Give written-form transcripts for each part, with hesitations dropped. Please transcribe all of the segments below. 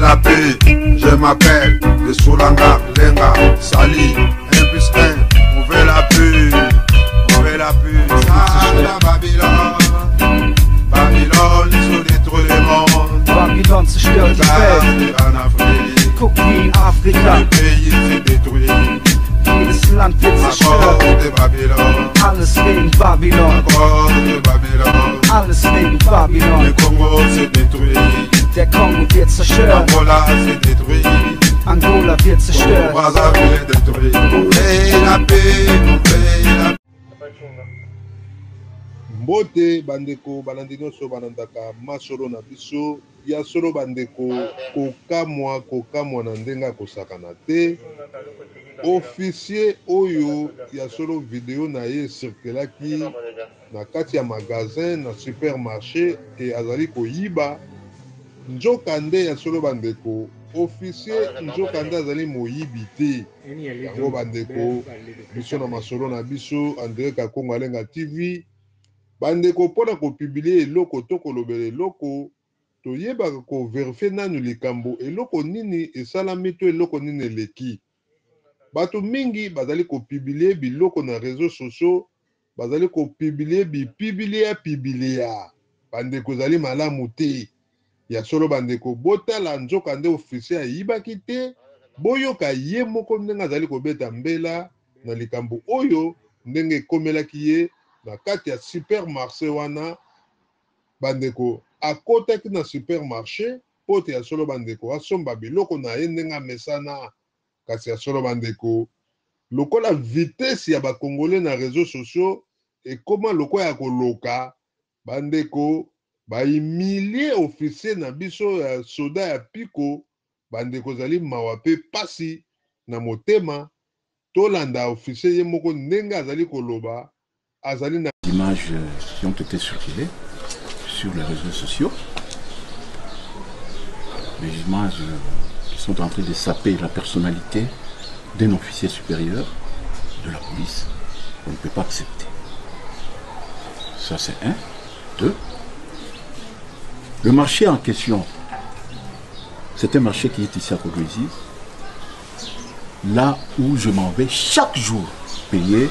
la paix, je m'appelle de Soulanga, Lenga, Sali, 1 plus 1, ouvrez la paix, ouvrez la paix. Sala Babylone, Babylone, ils ont détruit le monde. Babylone zerstört die Welt. En Afrique, Guck wie in Afrika, le pays s'est détruit. jedes Land wird À cause zerstört. de Babylone, Alles wegen à Babylon, cause de Babylone. alles wegen Le Babylon. Congo s'est détruit, Der Kongo wird zerstört, Angola s'est détruit, Angola wird zerstört. Brazzaville est détruit. Ouvrez la paix, ouvrez la paix. Mbote bandeko balandi nyonso balandaka masolo na biso ya solo bandeko kokamwa na ndenge akosakana te. Officier oyo ya solo video na ye circulaki na kati ya magasin na supermarché e azali koyiba nzoka nde ya solo bandeko. Officier nzoka nde azali moyibi te. Yango bandeko biso na masolo na biso André Kakongo Alenga TV bandeko mpona kopublie eloko to kolobela eloko toyebaka koverifie nanu likambo eloko nini esalami to eloko nini eleki. Bato mingi bazali kopublie biloko na réseaux sociaux, bazali kopublie bipibilia bandeko ezali malamu te. Ya solo bandeko botala nzoka nde officier ayibaki te, boyoka ye moko ndenge azali kobeta mbela na likambo oyo ndenge ekomelaki ye na kati ya supermarché wana. Bandeko akotaki na supermarché pote ya solo bandeko asomba biloko na ye ndenge amesana. Kasi ya solo bandeko lokola vitesse ya bakongole na réseaux sociaux ekoma lokola ya koloka, bandeko bahumilie officier na biso ya soda ya piko. Bandeko zali mawa pe pasi na motema tolanda officier ye moko ndenge azali koloba azali na images qui ont été circulées sur les réseaux sociaux, des images qui sont en train de saper la personnalité d'un officier supérieur de la police. On ne peut pas accepter. Ça c'est un. Deux, le marché en question, c'est un marché qui est ici à Kodouizi, là où je m'en vais chaque jour payer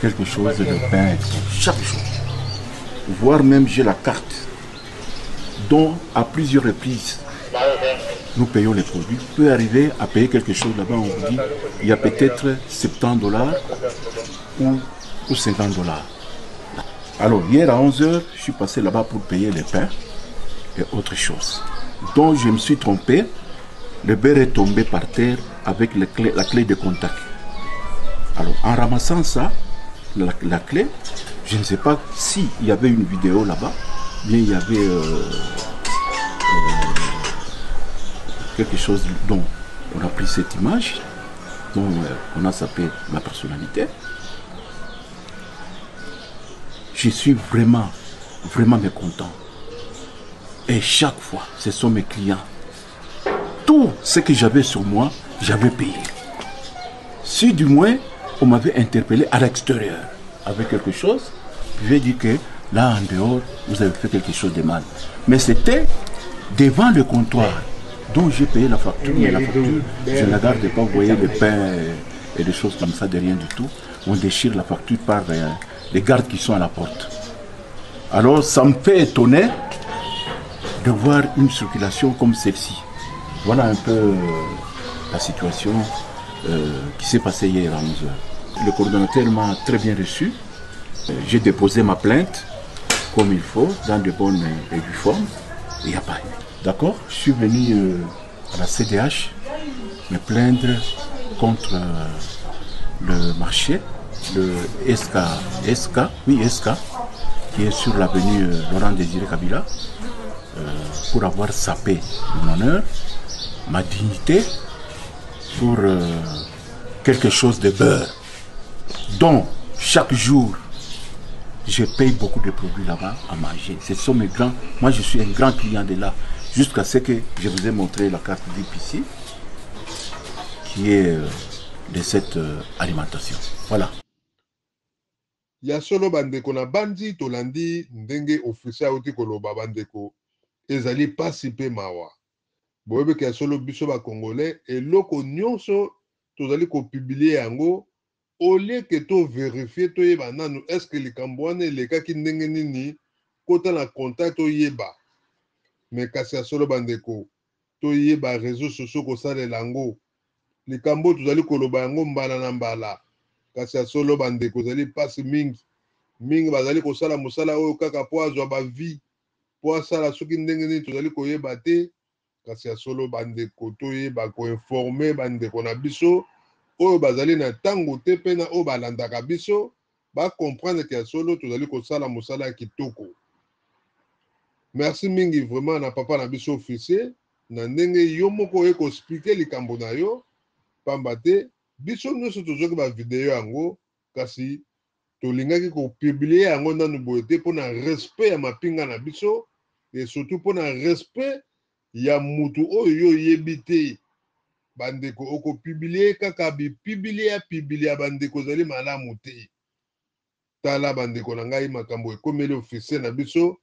quelque chose de pain, chaque jour. Voire même j'ai la carte dont à plusieurs reprises nous payons les produits. Peut arriver à payer quelque chose là-bas, on vous dit il y a peut-être 70 $ ou 50 $. Alors hier à 11 h, je suis passé là-bas pour payer les pains et autre chose. Donc je me suis trompé, le beurre est tombé par terre avec la clé de contact. Alors en ramassant ça, la clé, je ne sais pas s'il y avait une vidéo là-bas, bien il y avait quelque chose dont on a pris cette image, dont on a sapé ma personnalité. Je suis vraiment mécontent. Et chaque fois, ce sont mes clients. Tout ce que j'avais sur moi, j'avais payé. Si du moins, on m'avait interpellé à l'extérieur avec quelque chose, je vais dire que là, en dehors, vous avez fait quelque chose de mal. Mais c'était devant le comptoir, dont j'ai payé la facture. Mais la facture, je ne la garde pas, vous voyez, le pain et des choses comme ça, de rien du tout. On déchire la facture par les gardes qui sont à la porte. Alors, ça me fait étonner de voir une circulation comme celle-ci. Voilà un peu la situation qui s'est passée hier à 11 h. Le coordonnateur m'a très bien reçu. J'ai déposé ma plainte comme il faut, dans de bonnes et dues formes. Il n'y a pas eu. D'accord? Je suis venu à la CDH me plaindre contre le marché, le SK, qui est sur l'avenue Laurent Désiré Kabila, pour avoir sapé mon honneur, ma dignité, pour quelque chose de beurre, dont chaque jour je paye beaucoup de produits là-bas à manger. Ce sont mes grands. Moi, je suis un grand client de là, jusqu'à ce que je vous ai montré la carte VIP ici, qui est de cette alimentation. Voilà. Ya solo bandeko na bandi tolandi ndenge officier oti koloba bandeko ezali pasi pe mawa. boyebeke ya solo biso bacongolais eloko nyonso tozali kopublie yango olie ke toverifie toyeba nanu eske likambo wana elekaki ndenge nini kota na contact toyeba me kasi ya solo bandeko toyeba réseaux sociaux kosalela yango likambo tozali koloba yango mbala na mbala kasi ya solo bandeko ezali mpasi mingi bazali kosala mosala oyo kaka po azwa bavie po asala soki ndenge nini tozali koyeba te kasi ya solo bandeko toyeba koinforme bandeko na biso oyo bazali na ntango te mpe na oyo balandaka biso bacomprendre ke ya solo tozali kosala mosala ya kitoko. Merci mingi vraiment na papa na biso officier na ndenge yo moko oye koexplike likambo na yo pamba te biso nyonso tozoki bavideo yango kasi tolingaki kopublie yango nanu boye te mpo na respect ya mapinga na biso et surtout mpo na respect ya mutu oyo yo oyebi te bandeko okopublie kaka bipublie ya bandeko ezali malamu te. Tala bandeko na ngai makambo ekomeli officier na biso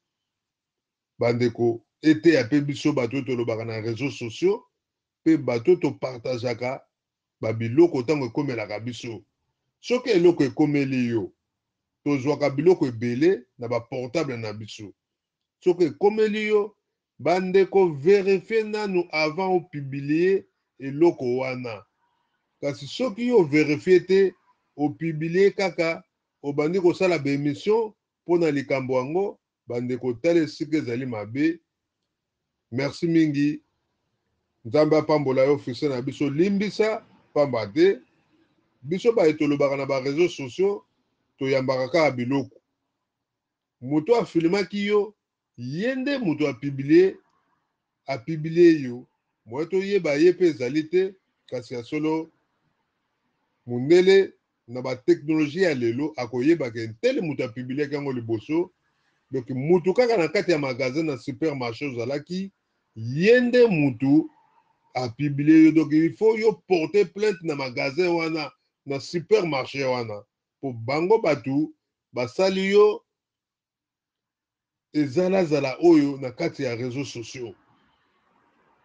bandeko ete ya pe biso bato tolobaka na réseaux sociaux pe bato topartageaka babiloko ntango ekomelaka biso soki eloko ekomeli yo tozwaka biloko ebele na baportable na biso soki ekomeli yo bandeko verifie nanu avant opublie eloko wana kasi soki yo verifie te opublie kaka obandi kosala baémission mpo na likambo yango bandeko tala esika ezali mabe. Merci mingi nzambe apambola yo officier na biso limbisa pamba te biso baye tolobaka na baréseaux sociaux toyambaka kaka biloko moto afilmaki yo ye nde moto apublie yo moye toyeba ye mpe ezali te kasi ya solo mundele na bateknologie ya lelo akoyebaka ntele moto apubliaki yango liboso donc mutu kaka na kati ya magasin na supermarché ozalaki ye nde mutu apublie yo donc il faut yo porter plainte na magasin wana na supermarché wana po bango batu basali yo ezalazala oyo na kati ya réseaux sociaux.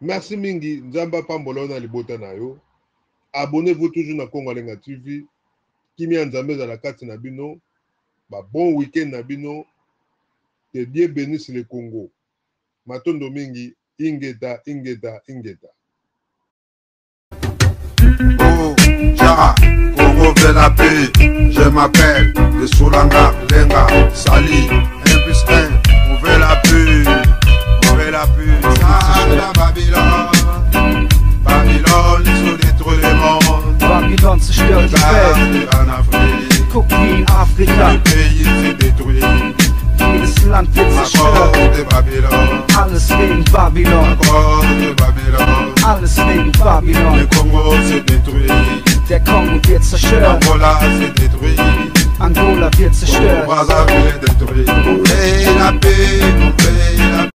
Merci mingi nzamba pambola yo na libota na yo. Abonnez-vous toujours na Congo Alenga TV. Kimia nzambe ezala kati na bino ba bon week-end na bino. Que Dieu bénisse le Congo. Matondo mingi, ingeta. Oh, Jara, Congo veut la paix. Je m'appelle de Soulanga, Lenga, Sali, 1+1. On veut la paix, Ça, la Babylone, ils ont détruit le monde. Babylone zerstört die Welt. En Afrique, Guck wie in Afrika. le pays s'est détruit. Jedes Land wird zerstört. Alles wegen Babylon. Alles wegen Babylon. Le Congo s'est détruit. Der Kongo wird zerstört. Angola s'est détruit. Angola wird zerstört. Brazzaville est détruit. On veut la paix,